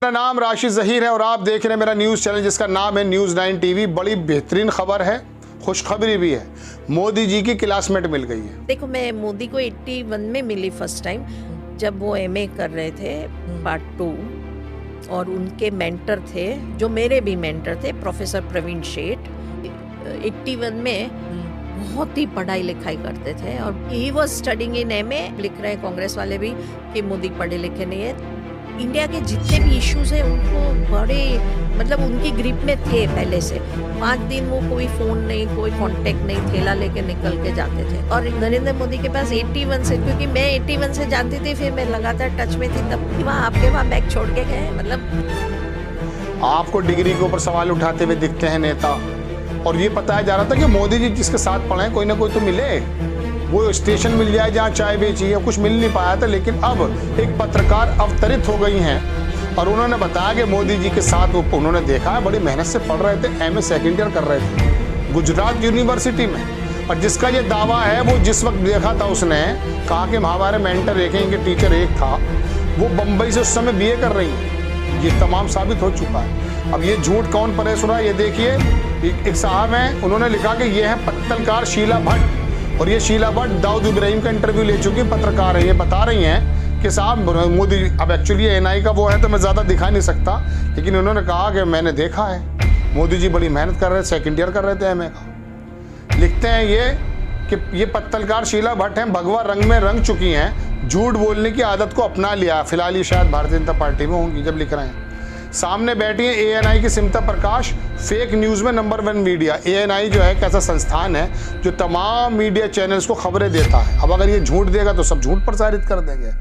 मेरा नाम राशिद ज़हीर है और आप देख रहे हैं मेरा न्यूज़ चैनल जिसका नाम है न्यूज़ 9 टीवी। बड़ी बेहतरीन खबर है, खुशखबरी भी है। मोदी जी की क्लासमेट मिल गई है। देखो, मैं मोदी को 81 में मिली फर्स्ट टाइम, जब वो एमए कर रहे थे पार्ट 2, और उनके मेंटर थे, जो मेरे भी मेंटर थे, प्रोफेसर प्रवीण शेठ। 81 में बहुत ही पढ़ाई लिखाई करते थे और he was studying in MA. लिख रहे हैं कांग्रेस वाले भी कि मोदी पढ़े लिखे नहीं है। इंडिया के जितने भी इश्यूज हैं उनको बड़े मतलब उनकी ग्रिप में थे पहले से। 5 दिन वो कोई फ़ोन नहीं, कोई कांटेक्ट नहीं, थैला लेके निकल के जाते थे। और नरेंद्र मोदी के पास 81 से, क्योंकि मैं 81 से जानती थी, फिर मैं लगातार टच में थी, तब वहाँ आपके वहाँ बैग छोड़ के गए। मतलब आपको डिग्री के ऊपर सवाल उठाते हुए दिखते हैं नेता, और ये बताया जा रहा था कि मोदी जी जिसके साथ पढ़े कोई ना कोई तो मिले, वो स्टेशन मिल जाए जहाँ चाय बेची है। कुछ मिल नहीं पाया था, लेकिन अब एक पत्रकार अवतरित हो गई हैं और उन्होंने बताया कि मोदी जी के साथ वो उन्होंने देखा है, बड़ी मेहनत से पढ़ रहे थे, एमए सेकेंड ईयर कर रहे थे गुजरात यूनिवर्सिटी में। और जिसका ये दावा है, वो जिस वक्त देखा था उसने कहा कि हमारे मेंटर एक हैं, इनके टीचर एक था, वो बम्बई से उस समय बीए कर रही है। ये तमाम साबित हो चुका है। अब ये झूठ कौन परे सुना, ये देखिए। एक साहब हैं, उन्होंने लिखा कि ये है पत्तलकार शीला भट्ट, और ये शीला भट्ट दाऊद इब्राहिम का इंटरव्यू ले चुकी पत्रकार है। ये बता रही हैं कि साहब मोदी, अब एक्चुअली एनआई का वो है तो मैं ज़्यादा दिखा नहीं सकता, लेकिन उन्होंने कहा कि मैंने देखा है मोदी जी बड़ी मेहनत कर रहे थे, सेकेंड ईयर कर रहे थे एमए का। लिखते हैं ये कि ये पत्तलकार शीला भट्ट हैं, भगवा रंग में रंग चुकी हैं, झूठ बोलने की आदत को अपना लिया। फिलहाल ये शायद भारतीय जनता पार्टी में होंगी जब लिख रहे हैं। सामने बैठी है एएनआई की सिमता प्रकाश, फेक न्यूज़ में नंबर 1 मीडिया। एएनआई जो है एक ऐसा संस्थान है जो तमाम मीडिया चैनल्स को खबरें देता है। अब अगर ये झूठ देगा तो सब झूठ प्रसारित कर देंगे।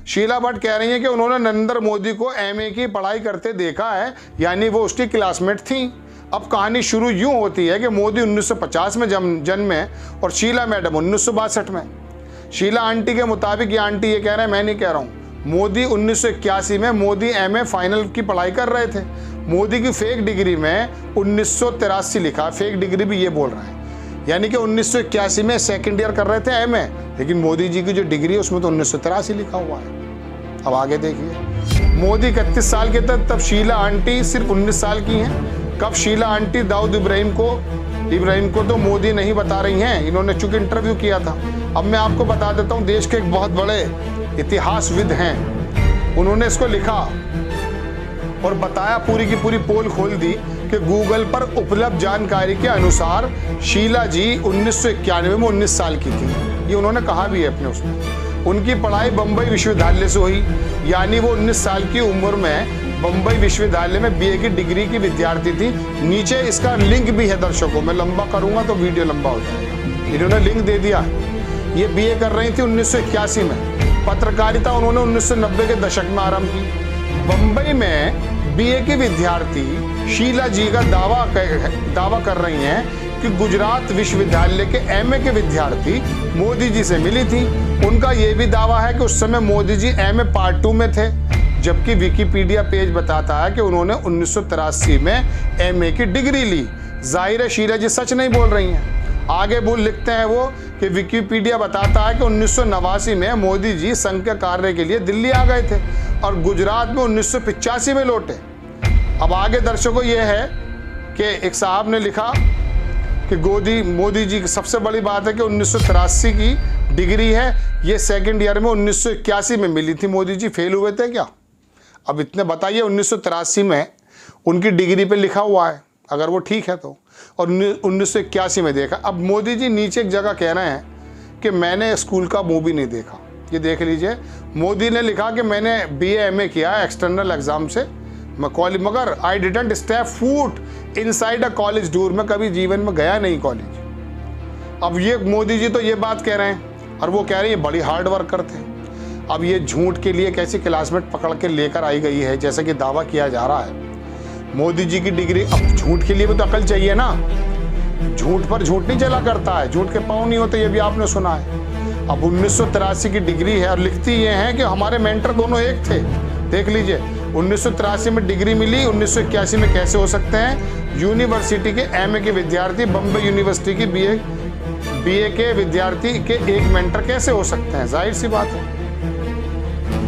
शीला भट्ट कह रही है कि उन्होंने नरेंद्र मोदी को एमए की पढ़ाई करते देखा है, यानी वो उसकी क्लासमेट थी। अब कहानी शुरू यूँ होती है कि मोदी 1950 में जन्मे और शीला मैडम 1962 में। शीला आंटी के मुताबिक, ये आंटी ये कह रहे हैं, मैं नहीं कह रहा हूँ, मोदी 1981 में मोदी एमए फाइनल की पढ़ाई कर रहे थे। मोदी की फेक डिग्री में 1983 लिखा, फेक डिग्री भी ये बोल रहा है, यानी कि 1981 में सेकंड ईयर कर रहे थे एमए, लेकिन मोदी जी की जो डिग्री है उसमें तो 1983 लिखा हुआ है। अब आगे देखिए, मोदी 31 साल के थे तब शीला आंटी सिर्फ 19 साल की हैं। कब शीला आंटी दाऊद इब्राहिम को तो मोदी नहीं बता रही हैं, इन्होंने चूंकि इंटरव्यू किया था। अब मैं आपको बता देता हूँ, देश के एक बहुत बड़े इतिहासविद हैं, उन्होंने इसको लिखा और बताया, पूरी की पूरी पोल खोल दी कि गूगल पर उपलब्ध जानकारी के अनुसार शीला जी 1991 में 19 साल की थी। ये उन्होंने कहा भी है अपने उसमें। उनकी पढ़ाई बम्बई विश्वविद्यालय से हुई, यानी वो 19 साल की उम्र में बम्बई विश्वविद्यालय में बीए की डिग्री की विद्यार्थी थी। नीचे इसका लिंक भी है दर्शकों, मैं लंबा करूंगा तो वीडियो लंबा हो जाएगा। इन्होंने लिंक दे दिया। ये बीए कर रही थी 1981 में। पत्रकारिता उन्होंने 1990 के दशक में आरंभ की। बम्बई में बीए के विद्यार्थी शीला जी का दावा कर रही हैं कि गुजरात विश्वविद्यालय के एमए के विद्यार्थी मोदी जी से मिली थी। उनका यह भी दावा है कि उस समय मोदी जी एमए पार्ट 2 में थे, जबकि विकिपीडिया पेज बताता है कि उन्होंने 1983 में एमए की डिग्री ली। जाहिर है शीला जी सच नहीं बोल रही हैं। आगे लिखते हैं वो कि विकिपीडिया बताता है कि 1989 में मोदी जी संघ के कार्य के लिए दिल्ली आ गए थे और गुजरात में 1985 में लौटे। अब आगे दर्शकों ये है कि एक साहब ने लिखा कि मोदी जी की सबसे बड़ी बात है कि 1983 की डिग्री है, ये सेकंड ईयर में 1981 में मिली थी। मोदी जी फेल हुए थे क्या? अब इतने बताइए, 1983 में उनकी डिग्री पे लिखा हुआ है, अगर वो ठीक है तो, और 1981 में देखा। अब मोदी जी नीचे एक जगह कह रहे हैं कि मैंने स्कूल का मूवी नहीं देखा। ये देख लीजिए, मोदी ने लिखा कि मैंने बीए एमए किया एक्सटर्नल एग्जाम से, मगर I didn't step foot inside a college door, में कभी जीवन में गया नहीं कॉलेज। अब ये मोदी जी तो ये बात कह रहे हैं और वो कह रही है बड़ी हार्ड वर्कर थे। अब ये झूठ के लिए कैसी क्लासमेट पकड़ के लेकर आई गई है, जैसे कि दावा किया जा रहा है। मोदी जी की डिग्री, अब झूठ के लिए भी तो अकल चाहिए ना, झूठ पर झूठ नहीं चला करता है, झूठ के पाँव नहीं होते, ये भी आपने सुना है। अब 1983 की डिग्री है और लिखती ये है कि हमारे मेंटर दोनों एक थे। देख लीजिए, 1983 में डिग्री मिली, 1981 में कैसे हो सकते हैं? यूनिवर्सिटी के एमए के विद्यार्थी बम्बई यूनिवर्सिटी की बीए के विद्यार्थी के एक मेंटर कैसे हो सकते हैं? जाहिर सी बात है।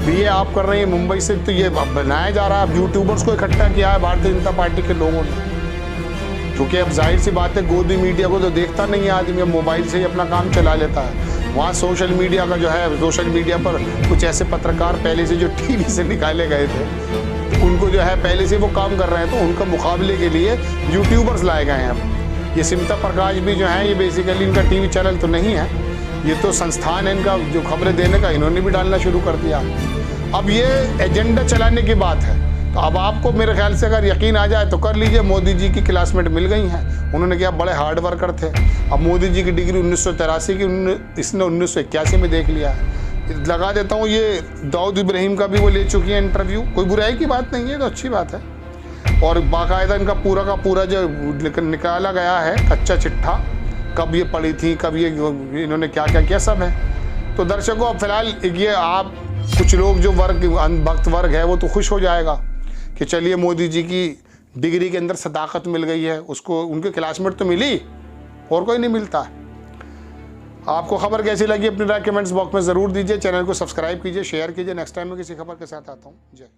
बीए आप कर रहे हैं मुंबई से, तो ये बनाया जा रहा है, अब यूट्यूबर्स को इकट्ठा किया है भारतीय जनता पार्टी के लोगों ने, क्योंकि अब जाहिर सी बात है गोदी मीडिया को तो देखता नहीं है आदमी, अब मोबाइल से ही अपना काम चला लेता है। वहाँ सोशल मीडिया का जो है, सोशल मीडिया पर कुछ ऐसे पत्रकार पहले से जो टीवी से निकाले गए थे, तो उनको जो है पहले से वो काम कर रहे हैं, तो उनका मुकाबले के लिए यूट्यूबर्स लाए गए हैं। अब ये सिमता प्रकाश भी जो है, ये बेसिकली इनका टीवी चैनल तो नहीं है, ये तो संस्थान है इनका जो खबरें देने का, इन्होंने भी डालना शुरू कर दिया। अब ये एजेंडा चलाने की बात है, तो अब आपको मेरे ख्याल से अगर यकीन आ जाए तो कर लीजिए, मोदी जी की क्लासमेट मिल गई हैं, उन्होंने क्या बड़े हार्ड वर्कर थे। अब मोदी जी की डिग्री 1983 की इसने 1981 में देख लिया है। लगा देता हूँ ये दाऊद इब्राहिम का भी वो ले चुकी है इंटरव्यू, कोई बुराई की बात नहीं है, तो अच्छी बात है। और बाकायदा इनका पूरा का पूरा जो निकाला गया है कच्चा चिट्ठा, कब ये पढ़ी थी, कब ये इन्होंने क्या क्या किया, सब है। तो दर्शकों अब फिलहाल ये आप कुछ लोग जो भक्त वर्ग है वो तो खुश हो जाएगा कि चलिए मोदी जी की डिग्री के अंदर सदाकत मिल गई है, उसको उनके क्लासमेट तो मिली, और कोई नहीं मिलता। आपको खबर कैसी लगी अपनी राय कमेंट्स बॉक्स में ज़रूर दीजिए, चैनल को सब्सक्राइब कीजिए, शेयर कीजिए। नेक्स्ट टाइम मैं किसी खबर के साथ आता हूँ। जय।